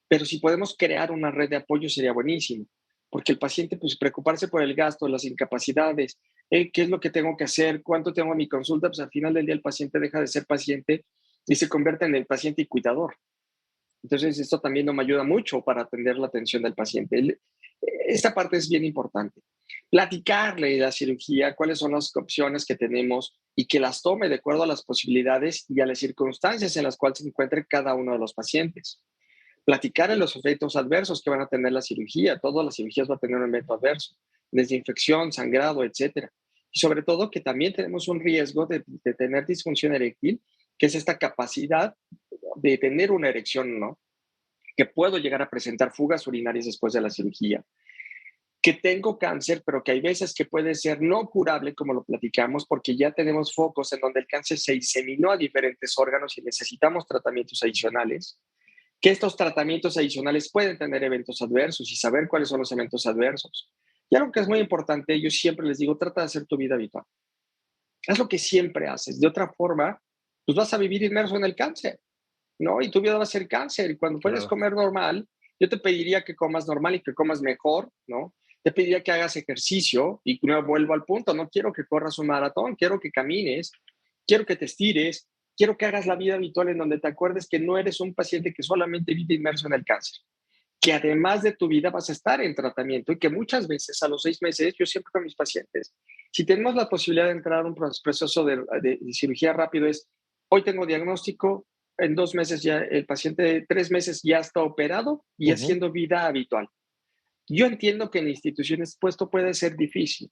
S3: pero si podemos crear una red de apoyo sería buenísimo, porque el paciente, pues preocuparse por el gasto, las incapacidades, qué es lo que tengo que hacer, cuánto tengo a mi consulta, pues al final del día el paciente deja de ser paciente y se convierte en el paciente y cuidador. Entonces, esto también no me ayuda mucho para atender la atención del paciente. Esta parte es bien importante. Platicarle de la cirugía, cuáles son las opciones que tenemos y que las tome de acuerdo a las posibilidades y a las circunstancias en las cuales se encuentre cada uno de los pacientes. Platicar de los efectos adversos que van a tener la cirugía. Todas las cirugías van a tener un evento adverso, desde infección, sangrado, etcétera. Y sobre todo que también tenemos un riesgo de tener disfunción eréctil, que es esta capacidad de tener una erección, ¿no? Que puedo llegar a presentar fugas urinarias después de la cirugía, que tengo cáncer, pero que hay veces que puede ser no curable, como lo platicamos, porque ya tenemos focos en donde el cáncer se diseminó a diferentes órganos y necesitamos tratamientos adicionales, que estos tratamientos adicionales pueden tener eventos adversos y saber cuáles son los eventos adversos. Y algo que es muy importante, yo siempre les digo, trata de hacer tu vida habitual. Haz lo que siempre haces. De otra forma, pues vas a vivir inmerso en el cáncer. ¿No? Y tu vida va a ser cáncer. Y cuando puedes
S1: Claro.
S3: comer normal, yo te pediría que comas normal y que comas mejor, ¿no? Te pediría que hagas ejercicio y no vuelvo al punto. No quiero que corras un maratón, quiero que camines, quiero que te estires, quiero que hagas la vida habitual en donde te acuerdes que no eres un paciente que solamente vive inmerso en el cáncer, que además de tu vida vas a estar en tratamiento y que muchas veces a los 6 meses, yo siempre con mis pacientes, si tenemos la posibilidad de entrar a un proceso de cirugía rápido, es hoy tengo diagnóstico, en 2 meses ya, el paciente de 3 meses ya está operado y
S1: Ujú.
S3: haciendo vida habitual. Yo entiendo que en instituciones pues, esto puede ser difícil,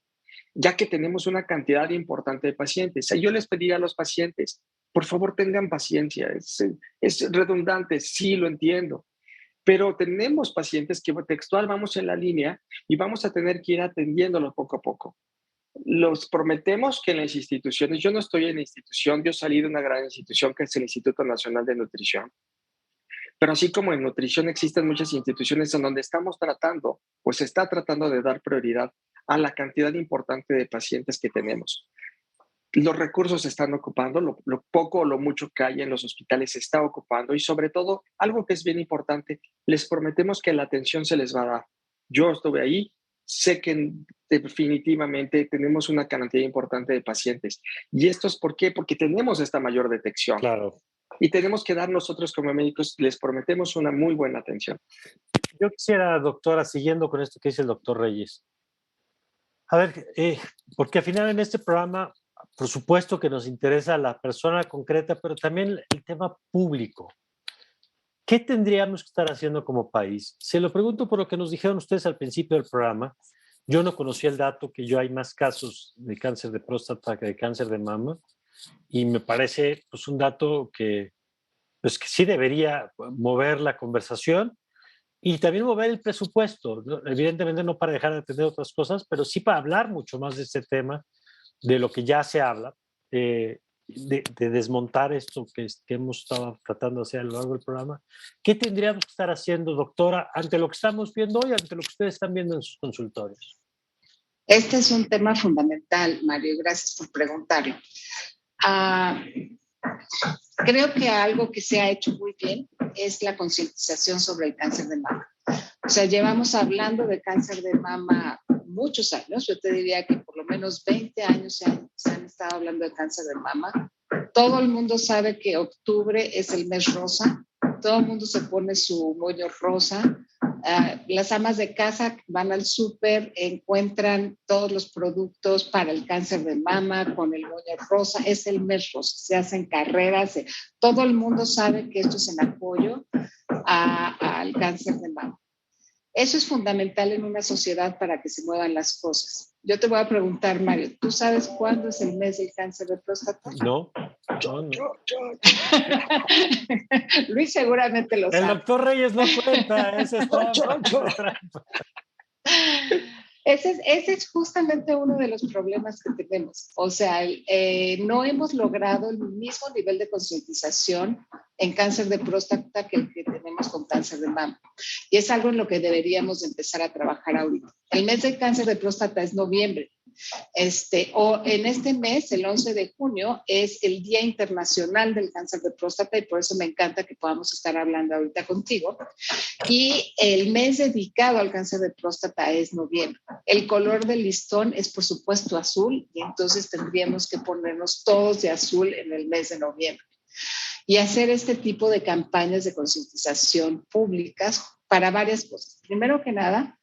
S3: ya que tenemos una cantidad importante de pacientes. Yo les pediría a los pacientes, por favor tengan paciencia, es redundante, sí lo entiendo, pero tenemos pacientes que textual vamos en la línea y vamos a tener que ir atendiéndolos poco a poco. Los prometemos que en las instituciones, yo no estoy en la institución, yo salí de una gran institución que es el Instituto Nacional de Nutrición, pero así como en nutrición existen muchas instituciones en donde estamos tratando, pues se está tratando de dar prioridad a la cantidad importante de pacientes que tenemos. Los recursos se están ocupando, lo poco o lo mucho que hay en los hospitales se está ocupando y sobre todo, algo que es bien importante, les prometemos que la atención se les va a dar. Yo estuve ahí, sé que definitivamente tenemos una cantidad importante de pacientes. ¿Y esto es por qué? Porque tenemos esta mayor detección
S1: Claro.
S3: y tenemos que dar nosotros como médicos, les prometemos una muy buena atención.
S1: Yo quisiera, doctora, siguiendo con esto que dice el doctor Reyes, a ver, porque al final en este programa, por supuesto que nos interesa la persona concreta, pero también el tema público. ¿Qué tendríamos que estar haciendo como país? Se lo pregunto por lo que nos dijeron ustedes al principio del programa. Yo no conocía el dato que yo hay más casos de cáncer de próstata que de cáncer de mama y me parece pues un dato que pues que sí debería mover la conversación y también mover el presupuesto, ¿no? Evidentemente no para dejar de atender otras cosas, pero sí para hablar mucho más de este tema, de lo que ya se habla, de desmontar esto que hemos estado tratando de hacer a lo largo del programa. ¿Qué tendríamos que estar haciendo, doctora, ante lo que estamos viendo hoy, ante lo que ustedes están viendo en sus consultorios?
S2: Este es un tema fundamental, Mario, gracias por preguntarlo. Ah, creo que algo que se ha hecho muy bien es la concientización sobre el cáncer de mama. O sea, llevamos hablando de cáncer de mama muchos años. Yo te diría que por lo menos 20 años se han estado hablando de cáncer de mama. Todo el mundo sabe que octubre es el mes rosa. Todo el mundo se pone su moño rosa. Las amas de casa van al súper, encuentran todos los productos para el cáncer de mama con el moño rosa. Es el mes rosa. Se hacen carreras. Todo el mundo sabe que esto es en apoyo al cáncer de mama. Eso es fundamental en una sociedad para que se muevan las cosas. Yo te voy a preguntar, Mario, ¿tú sabes cuándo es el mes del cáncer de próstata?
S1: No.
S2: Luis seguramente lo sabe.
S1: El doctor Reyes no cuenta, ese es trampa.
S2: Ese es justamente uno de los problemas que tenemos. O sea, no hemos logrado el mismo nivel de concientización en cáncer de próstata que el que tenemos con cáncer de mama. Y es algo en lo que deberíamos empezar a trabajar ahorita. El mes del cáncer de próstata es noviembre. O en este mes, el 11 de junio, es el Día Internacional del Cáncer de Próstata y por eso me encanta que podamos estar hablando ahorita contigo. Y el mes dedicado al cáncer de próstata es noviembre. El color del listón es, por supuesto, azul y entonces tendríamos que ponernos todos de azul en el mes de noviembre. Y hacer este tipo de campañas de concientización públicas para varias cosas. Primero que nada,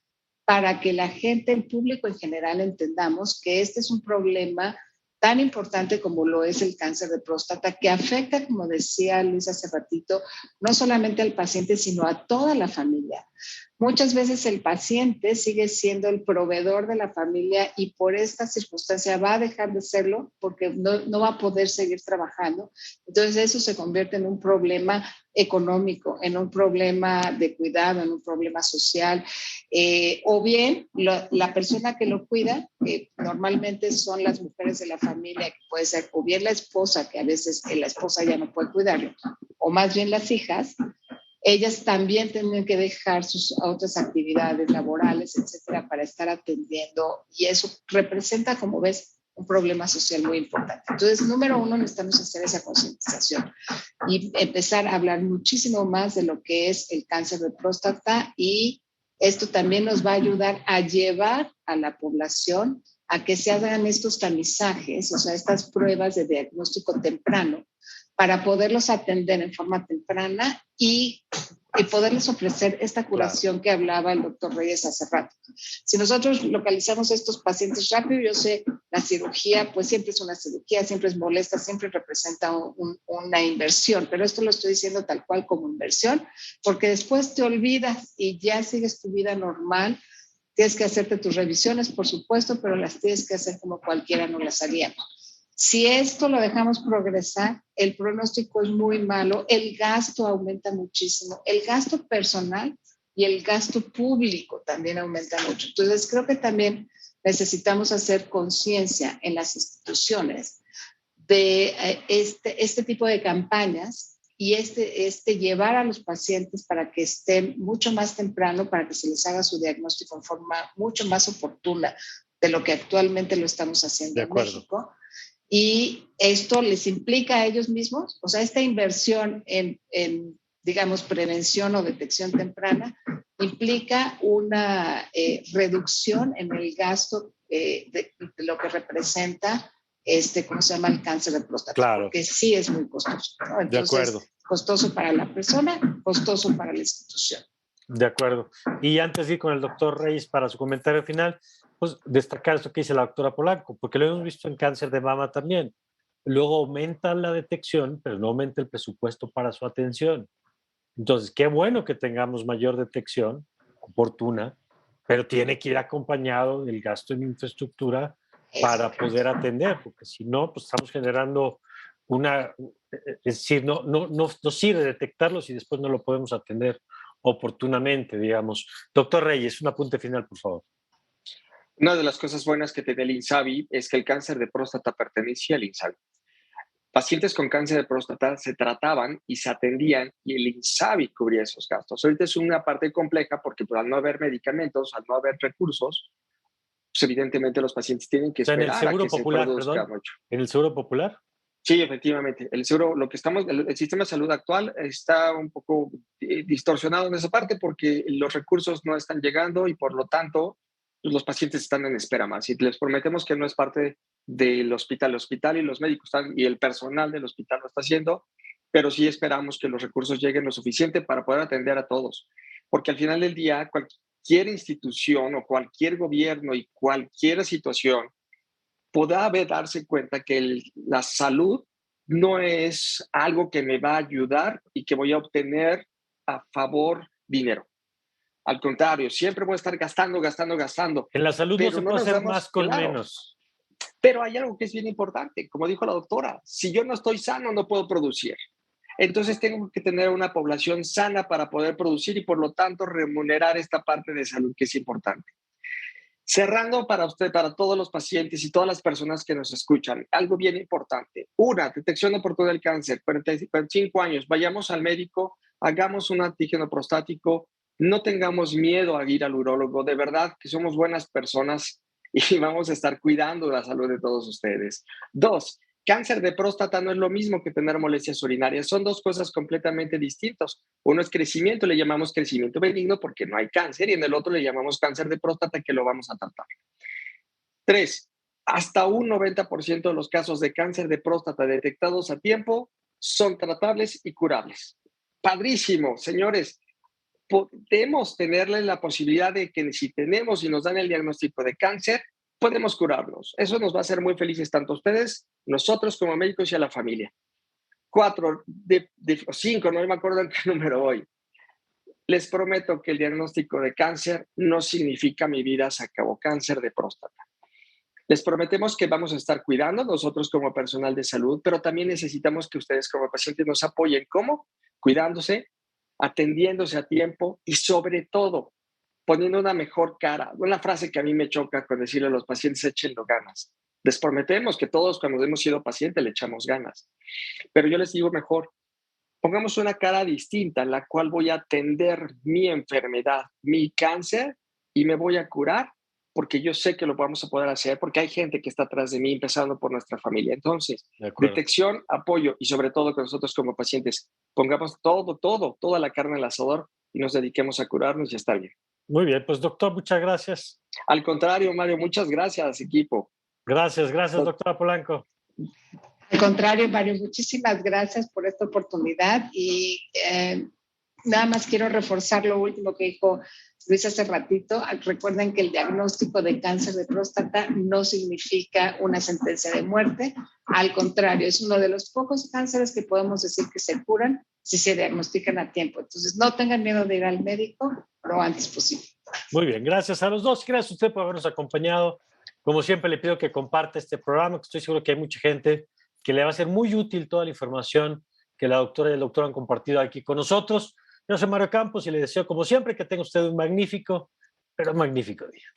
S2: para que la gente, el público en general, entendamos que este es un problema tan importante como lo es el cáncer de próstata, que afecta, como decía Luis hace ratito, no solamente al paciente, sino a toda la familia. Muchas veces el paciente sigue siendo el proveedor de la familia y por esta circunstancia va a dejar de serlo porque no va a poder seguir trabajando. Entonces eso se convierte en un problema económico, en un problema de cuidado, en un problema social. O bien la persona que lo cuida, que normalmente son las mujeres de la familia, que puede ser o bien la esposa, que a veces la esposa ya no puede cuidarlo, o más bien las hijas, ellas también tienen que dejar sus otras actividades laborales, etcétera, para estar atendiendo. Y eso representa, como ves, un problema social muy importante. Entonces, número uno, necesitamos hacer esa concientización y empezar a hablar muchísimo más de lo que es el cáncer de próstata y esto también nos va a ayudar a llevar a la población a que se hagan estos tamizajes, o sea, estas pruebas de diagnóstico temprano, para poderlos atender en forma temprana y poderles ofrecer esta curación que hablaba el doctor Reyes hace rato. Si nosotros localizamos a estos pacientes rápido, yo sé, la cirugía, pues siempre es una cirugía, siempre es molesta, siempre representa una inversión, pero esto lo estoy diciendo tal cual como inversión, porque después te olvidas y ya sigues tu vida normal. Tienes que hacerte tus revisiones, por supuesto, pero las tienes que hacer como cualquiera no las haría. Si esto lo dejamos progresar, el pronóstico es muy malo, el gasto aumenta muchísimo, el gasto personal y el gasto público también aumenta mucho. Entonces, creo que también necesitamos hacer conciencia en las instituciones de este tipo de campañas y llevar a los pacientes para que estén mucho más temprano, para que se les haga su diagnóstico en forma mucho más oportuna de lo que actualmente lo estamos haciendo en México. Y esto les implica a ellos mismos, o sea, esta inversión en digamos, prevención o detección temprana, implica una reducción en el gasto de lo que representa, ¿cómo se llama? El cáncer de próstata.
S1: Claro.
S2: Porque sí es muy costoso, ¿no? Entonces,
S1: de acuerdo.
S2: Costoso para la persona, costoso para la institución.
S1: De acuerdo. Y antes de ir con el doctor Reyes para su comentario final, pues destacar esto que dice la doctora Polanco, porque lo hemos visto en cáncer de mama también. Luego aumenta la detección, pero no aumenta el presupuesto para su atención. Entonces, qué bueno que tengamos mayor detección oportuna, pero tiene que ir acompañado del gasto en infraestructura para poder atender, porque si no, pues estamos generando Es decir, no sirve detectarlos y después no lo podemos atender oportunamente, digamos. Doctor Reyes, un apunte final, por favor.
S3: Una de las cosas buenas que tiene el INSABI es que el cáncer de próstata pertenecía al INSABI. Pacientes con cáncer de próstata se trataban y se atendían y el INSABI cubría esos gastos. Ahorita es una parte compleja porque pues, al no haber medicamentos, al no haber recursos, pues evidentemente los pacientes tienen que
S1: O sea, en el
S3: esperar a
S1: Seguro
S3: que se
S1: Popular,
S3: produzca
S1: perdón,
S3: mucho.
S1: en el Seguro Popular.
S3: Sí, efectivamente. El seguro, lo que estamos, el sistema de salud actual está un poco distorsionado en esa parte porque los recursos no están llegando y por lo tanto pues, los pacientes están en espera más. Y les prometemos que no es parte del hospital. El hospital y los médicos están, y el personal del hospital lo está haciendo, pero sí esperamos que los recursos lleguen lo suficiente para poder atender a todos. Porque al final del día, cualquier institución o cualquier gobierno y cualquier situación podrá darse cuenta que la salud no es algo que me va a ayudar y que voy a obtener a favor dinero. Al contrario, siempre voy a estar gastando, gastando, gastando.
S1: En la salud no
S3: Pero
S1: se
S3: no
S1: puede
S3: nos
S1: hacer
S3: damos,
S1: más con
S3: claro,
S1: menos.
S3: pero hay algo que es bien importante, como dijo la doctora, si yo no estoy sano no puedo producir. Entonces tengo que tener una población sana para poder producir y por lo tanto remunerar esta parte de salud que es importante. Cerrando para usted, para todos los pacientes y todas las personas que nos escuchan, algo bien importante. Una, detección oportuna del cáncer, 45 años, vayamos al médico, hagamos un antígeno prostático, no tengamos miedo a ir al urólogo, de verdad que somos buenas personas y vamos a estar cuidando la salud de todos ustedes. Dos, cáncer de próstata no es lo mismo que tener molestias urinarias, son dos cosas completamente distintas. Uno es crecimiento, le llamamos crecimiento benigno porque no hay cáncer, y en el otro le llamamos cáncer de próstata que lo vamos a tratar. Tres, hasta un 90% de los casos de cáncer de próstata detectados a tiempo son tratables y curables. Padrísimo, señores. Podemos tenerle la posibilidad de que si tenemos y nos dan el diagnóstico de cáncer, podemos curarnos. Eso nos va a hacer muy felices tanto a ustedes, nosotros como médicos y a la familia. 4 de 5, no me acuerdo en qué número voy. Les prometo que el diagnóstico de cáncer no significa mi vida se acabó, cáncer de próstata. Les prometemos que vamos a estar cuidando nosotros como personal de salud, pero también necesitamos que ustedes como pacientes nos apoyen. ¿Cómo? Cuidándose, atendiéndose a tiempo y sobre todo poniendo una mejor cara. Una frase que a mí me choca con decirle a los pacientes, échenlo ganas. Les prometemos que todos cuando hemos sido pacientes le echamos ganas. Pero yo les digo mejor, pongamos una cara distinta en la cual voy a atender mi enfermedad, mi cáncer y me voy a curar porque yo sé que lo vamos a poder hacer porque hay gente que está atrás de mí, empezando por nuestra familia. Entonces, detección, apoyo y sobre todo que nosotros como pacientes pongamos toda la carne al asador y nos dediquemos a curarnos y a estar bien.
S1: Muy bien, pues doctor, muchas gracias.
S3: Al contrario, Mario, muchas gracias, equipo.
S1: Gracias, doctora Polanco.
S2: Al contrario, Mario, muchísimas gracias por esta oportunidad y nada más quiero reforzar lo último que dijo Luis hace ratito. Recuerden que el diagnóstico de cáncer de próstata no significa una sentencia de muerte. Al contrario, es uno de los pocos cánceres que podemos decir que se curan si se diagnostican a tiempo. Entonces, no tengan miedo de ir al médico lo antes posible.
S1: Muy bien, gracias a los dos. Gracias a usted por habernos acompañado. Como siempre, le pido que comparte este programa, que estoy seguro que hay mucha gente que le va a ser muy útil toda la información que la doctora y el doctor han compartido aquí con nosotros. Yo soy Mario Campos y le deseo, como siempre, que tenga usted un magnífico, pero magnífico día.